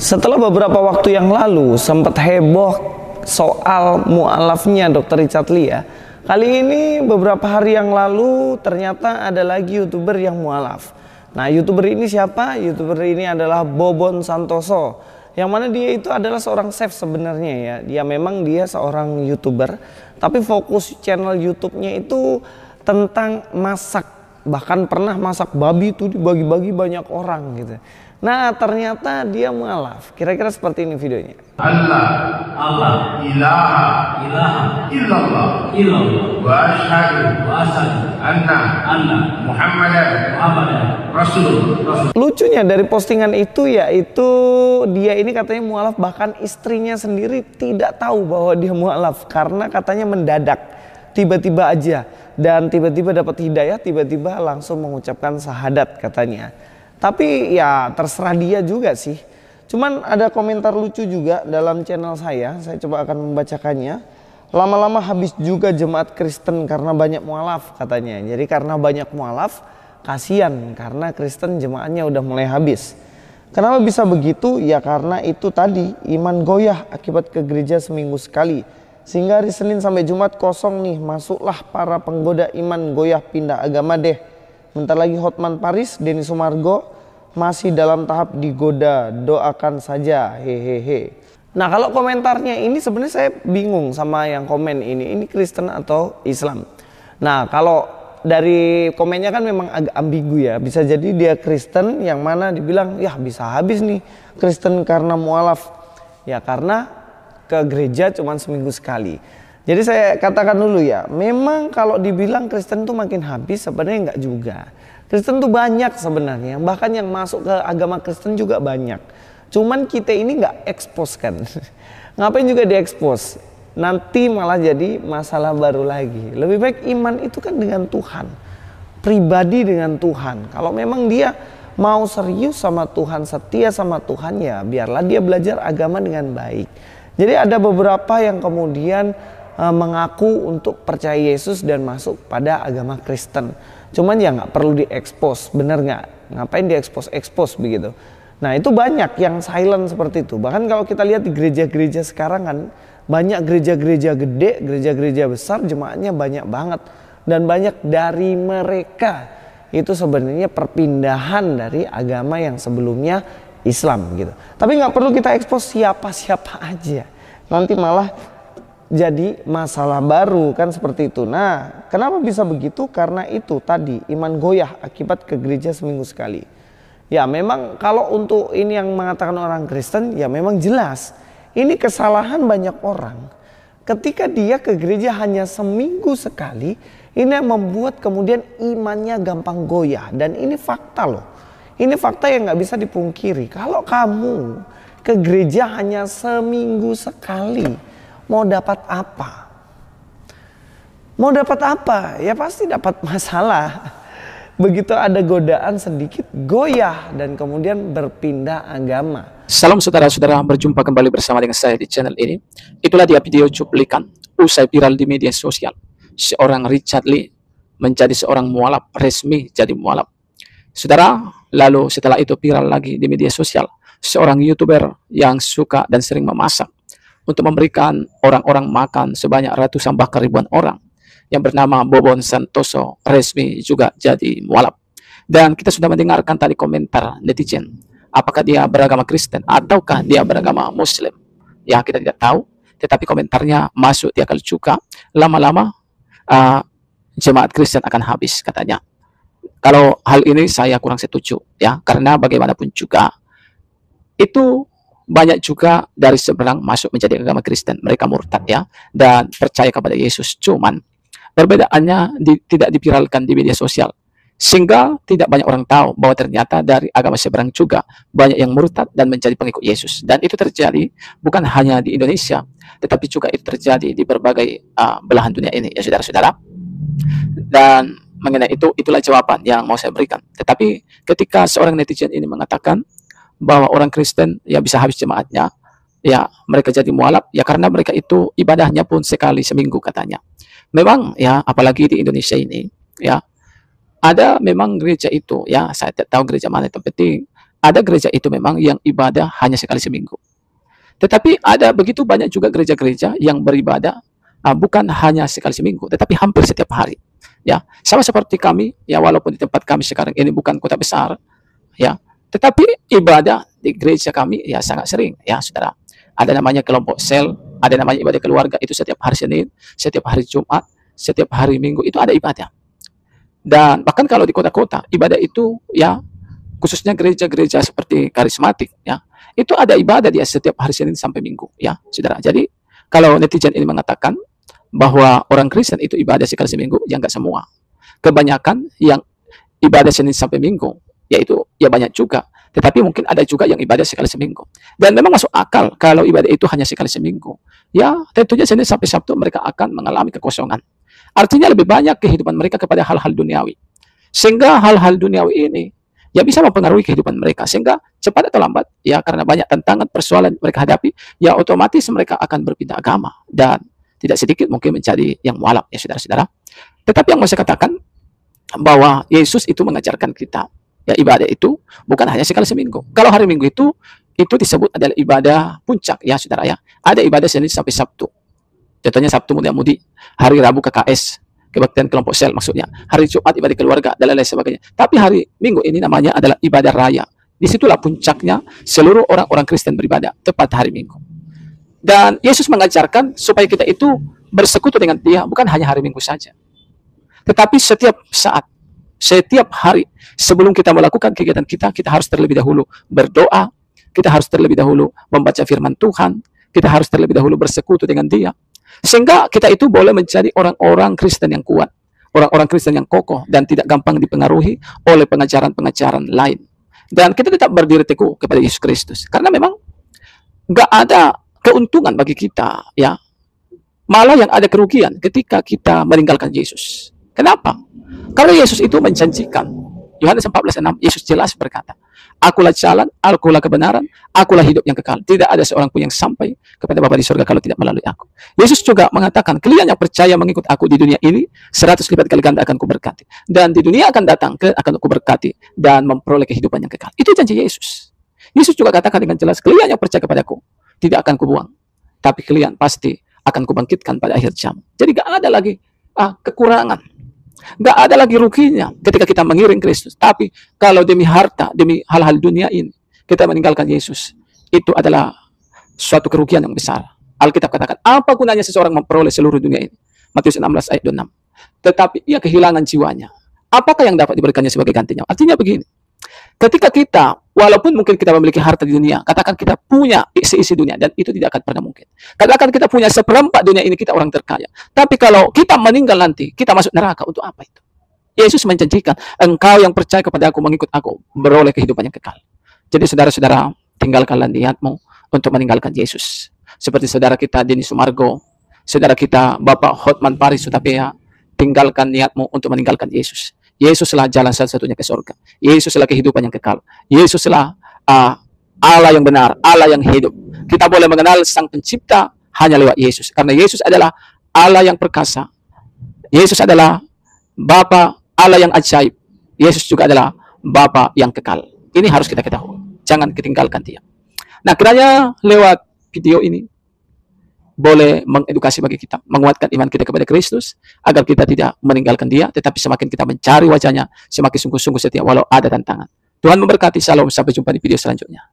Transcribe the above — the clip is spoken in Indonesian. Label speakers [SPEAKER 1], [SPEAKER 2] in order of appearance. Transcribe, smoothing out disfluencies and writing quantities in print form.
[SPEAKER 1] Setelah beberapa waktu yang lalu sempat heboh soal mualafnya Dr. Richard Lee ya. Kali ini beberapa hari yang lalu ternyata ada lagi YouTuber yang mualaf. Nah, YouTuber ini siapa? YouTuber ini adalah Bobon Santoso. Yang mana dia itu adalah seorang chef sebenarnya ya. Dia seorang YouTuber, tapi fokus channel YouTube-nya itu tentang masak. Bahkan pernah masak babi itu dibagi-bagi banyak orang gitu. Nah, ternyata dia mualaf. Kira-kira seperti ini videonya.
[SPEAKER 2] Allah ilaha illallah wa asyhadu anna Muhammadan Rasulullah.
[SPEAKER 1] Lucunya dari postingan itu yaitu dia ini katanya mualaf, bahkan istrinya sendiri tidak tahu bahwa dia mualaf karena katanya mendadak, tiba-tiba aja, dan tiba-tiba dapat hidayah, tiba-tiba langsung mengucapkan syahadat katanya. Tapi ya terserah dia juga sih. Cuman ada komentar lucu juga dalam channel saya coba akan membacakannya. Lama-lama habis juga jemaat Kristen karena banyak mualaf katanya. Jadi karena banyak mualaf, kasihan karena Kristen jemaatnya udah mulai habis. Kenapa bisa begitu? Ya karena itu tadi, iman goyah akibat ke gereja seminggu sekali. Sehingga hari Senin sampai Jumat kosong nih, masuklah para penggoda iman goyah pindah agama deh. Bentar lagi Hotman Paris, Denny Sumargo masih dalam tahap digoda, doakan saja, hehehe. Nah, kalau komentarnya ini sebenarnya saya bingung sama yang komen ini Kristen atau Islam. Nah, kalau dari komennya kan memang agak ambigu ya. Bisa jadi dia Kristen, yang mana dibilang ya bisa habis nih Kristen karena mualaf. Ya karena ke gereja cuma seminggu sekali. Jadi saya katakan dulu ya, memang kalau dibilang Kristen tuh makin habis sebenarnya enggak juga. Kristen tuh banyak sebenarnya, bahkan yang masuk ke agama Kristen juga banyak. Cuman kita ini nggak expose kan. Ngapain juga diekspos? Nanti malah jadi masalah baru lagi. Lebih baik iman itu kan dengan Tuhan, pribadi dengan Tuhan. Kalau memang dia mau serius sama Tuhan, setia sama Tuhan, ya biarlah dia belajar agama dengan baik. Jadi ada beberapa yang kemudian mengaku untuk percaya Yesus dan masuk pada agama Kristen. Cuman ya nggak perlu diekspos, bener nggak? Ngapain diekspos begitu? Nah, itu banyak yang silent seperti itu. Bahkan kalau kita lihat di gereja-gereja sekarang kan, banyak gereja-gereja gede, gereja-gereja besar, jemaatnya banyak banget. Dan banyak dari mereka itu sebenarnya perpindahan dari agama yang sebelumnya Islam gitu. Tapi nggak perlu kita ekspos siapa-siapa aja. Nanti malah jadi masalah baru kan seperti itu. Nah, kenapa bisa begitu? Karena itu tadi, iman goyah akibat ke gereja seminggu sekali. Ya memang kalau untuk ini yang mengatakan orang Kristen, ya memang jelas ini kesalahan banyak orang. Ketika dia ke gereja hanya seminggu sekali, ini yang membuat kemudian imannya gampang goyah. Dan ini fakta loh. Ini fakta yang nggak bisa dipungkiri. Kalau kamu ke gereja hanya seminggu sekali, mau dapat apa? Mau dapat apa? Ya pasti dapat masalah. Begitu ada godaan sedikit, goyah dan kemudian berpindah agama.
[SPEAKER 3] Salam saudara-saudara, berjumpa kembali bersama dengan saya di channel ini. Itulah dia video cuplikan usai viral di media sosial. Seorang Richard Lee menjadi seorang mualaf, resmi jadi mualaf. Saudara, lalu setelah itu viral lagi di media sosial. Seorang YouTuber yang suka dan sering memasak untuk memberikan orang-orang makan sebanyak ratusan bahkan ribuan orang, yang bernama Bobon Santoso, resmi juga jadi mualaf. Dan kita sudah mendengarkan tadi komentar netizen, apakah dia beragama Kristen ataukah dia beragama Muslim. Ya kita tidak tahu, tetapi komentarnya masuk di akal juga. Lama-lama jemaat Kristen akan habis katanya. Kalau hal ini saya kurang setuju ya, karena bagaimanapun juga itu banyak juga dari seberang masuk menjadi agama Kristen, mereka murtad ya, dan percaya kepada Yesus. Cuman perbedaannya tidak diviralkan di media sosial, sehingga tidak banyak orang tahu bahwa ternyata dari agama seberang juga banyak yang murtad dan menjadi pengikut Yesus. Dan itu terjadi bukan hanya di Indonesia, tetapi juga itu terjadi di berbagai belahan dunia ini ya saudara-saudara. Dan mengenai itu, itulah jawaban yang mau saya berikan. Tetapi ketika seorang netizen ini mengatakan bahwa orang Kristen ya bisa habis jemaatnya, ya mereka jadi mualaf ya karena mereka itu ibadahnya pun sekali seminggu katanya. Memang ya, apalagi di Indonesia ini ya, ada memang gereja itu ya, saya tidak tahu gereja mana, yang penting ada gereja itu memang yang ibadah hanya sekali seminggu. Tetapi ada begitu banyak juga gereja-gereja yang beribadah bukan hanya sekali seminggu, tetapi hampir setiap hari. Ya, sama seperti kami, ya walaupun di tempat kami sekarang ini bukan kota besar, ya, tetapi ibadah di gereja kami ya sangat sering, ya saudara. Ada namanya kelompok sel, ada namanya ibadah keluarga, itu setiap hari Senin, setiap hari Jumat, setiap hari Minggu itu ada ibadah. Dan bahkan kalau di kota-kota ibadah itu ya khususnya gereja-gereja seperti karismatik ya itu ada ibadah dia setiap hari Senin sampai Minggu ya saudara. Jadi kalau netizen ini mengatakan bahwa orang Kristen itu ibadah sekali seminggu, ya enggak semua. Kebanyakan yang ibadah Senin sampai Minggu yaitu ya banyak juga, tetapi mungkin ada juga yang ibadah sekali seminggu. Dan memang masuk akal kalau ibadah itu hanya sekali seminggu. Ya tentunya Senin sampai Sabtu mereka akan mengalami kekosongan. Artinya lebih banyak kehidupan mereka kepada hal-hal duniawi. Sehingga hal-hal duniawi ini ya bisa mempengaruhi kehidupan mereka, sehingga cepat atau lambat ya karena banyak tantangan persoalan mereka hadapi ya otomatis mereka akan berpindah agama dan tidak sedikit mungkin menjadi yang mualaf ya saudara-saudara. Tetapi yang mau saya katakan bahwa Yesus itu mengajarkan kita ya ibadah itu bukan hanya sekali seminggu. Kalau hari Minggu itu disebut adalah ibadah puncak ya saudara ya. Ada ibadah Senin sampai Sabtu. Contohnya Sabtu muda-mudi, hari Rabu KKS, kebaktian kelompok sel maksudnya, hari Jumat ibadah keluarga dan lain sebagainya. Tapi hari Minggu ini namanya adalah ibadah raya. Disitulah puncaknya seluruh orang-orang Kristen beribadah tepat hari Minggu. Dan Yesus mengajarkan supaya kita itu bersekutu dengan Dia bukan hanya hari Minggu saja, tetapi setiap saat, setiap hari sebelum kita melakukan kegiatan kita, kita harus terlebih dahulu berdoa, kita harus terlebih dahulu membaca firman Tuhan, kita harus terlebih dahulu bersekutu dengan Dia. Sehingga kita itu boleh menjadi orang-orang Kristen yang kuat, orang-orang Kristen yang kokoh dan tidak gampang dipengaruhi oleh pengajaran-pengajaran lain. Dan kita tetap berdiri teguh kepada Yesus Kristus. Karena memang nggak ada keuntungan bagi kita, ya. Malah yang ada kerugian ketika kita meninggalkan Yesus. Kenapa? Karena Yesus itu menjanjikan. Yohanes 14:6, Yesus jelas berkata, Akulah jalan, akulah kebenaran, akulah hidup yang kekal. Tidak ada seorang pun yang sampai kepada Bapa di surga kalau tidak melalui aku. Yesus juga mengatakan, kalian yang percaya mengikut aku di dunia ini, 100 lipat kali ganda akan kuberkati. Dan di dunia akan datang, akan kuberkati dan memperoleh kehidupan yang kekal. Itu janji Yesus. Yesus juga katakan dengan jelas, kalian yang percaya kepadaku, tidak akan kubuang. Tapi kalian pasti akan kubangkitkan pada akhir zaman. Jadi gak ada lagi kekurangan. Gak ada lagi ruginya ketika kita mengiring Kristus. Tapi kalau demi harta, demi hal-hal dunia ini, kita meninggalkan Yesus, itu adalah suatu kerugian yang besar. Alkitab katakan, apa gunanya seseorang memperoleh seluruh dunia ini? Matius 16 ayat 26. Tetapi ia kehilangan jiwanya. Apakah yang dapat diberikannya sebagai gantinya? Artinya begini, ketika kita, walaupun mungkin kita memiliki harta di dunia, katakan kita punya isi-isi dunia, dan itu tidak akan pernah mungkin. Katakan kita punya seperempat dunia ini, kita orang terkaya. Tapi kalau kita meninggal nanti, kita masuk neraka, untuk apa itu? Yesus menjanjikan, engkau yang percaya kepada aku, mengikut aku, beroleh kehidupan yang kekal. Jadi saudara-saudara, tinggalkanlah niatmu untuk meninggalkan Yesus. Seperti saudara kita Deni Sumargo, saudara kita Bapak Hotman Paris Sutapea, tinggalkan niatmu untuk meninggalkan Yesus. Yesuslah jalan satu-satunya ke surga. Yesuslah kehidupan yang kekal. Yesuslah Allah yang benar, Allah yang hidup. Kita boleh mengenal Sang Pencipta hanya lewat Yesus. Karena Yesus adalah Allah yang perkasa. Yesus adalah Bapa Allah yang ajaib. Yesus juga adalah Bapa yang kekal. Ini harus kita ketahui. Jangan ketinggalkan Dia. Nah, kiranya lewat video ini boleh mengedukasi bagi kita, menguatkan iman kita kepada Kristus, agar kita tidak meninggalkan Dia, tetapi semakin kita mencari wajahnya, semakin sungguh-sungguh setia walau ada tantangan. Tuhan memberkati. Shalom, sampai jumpa di video selanjutnya.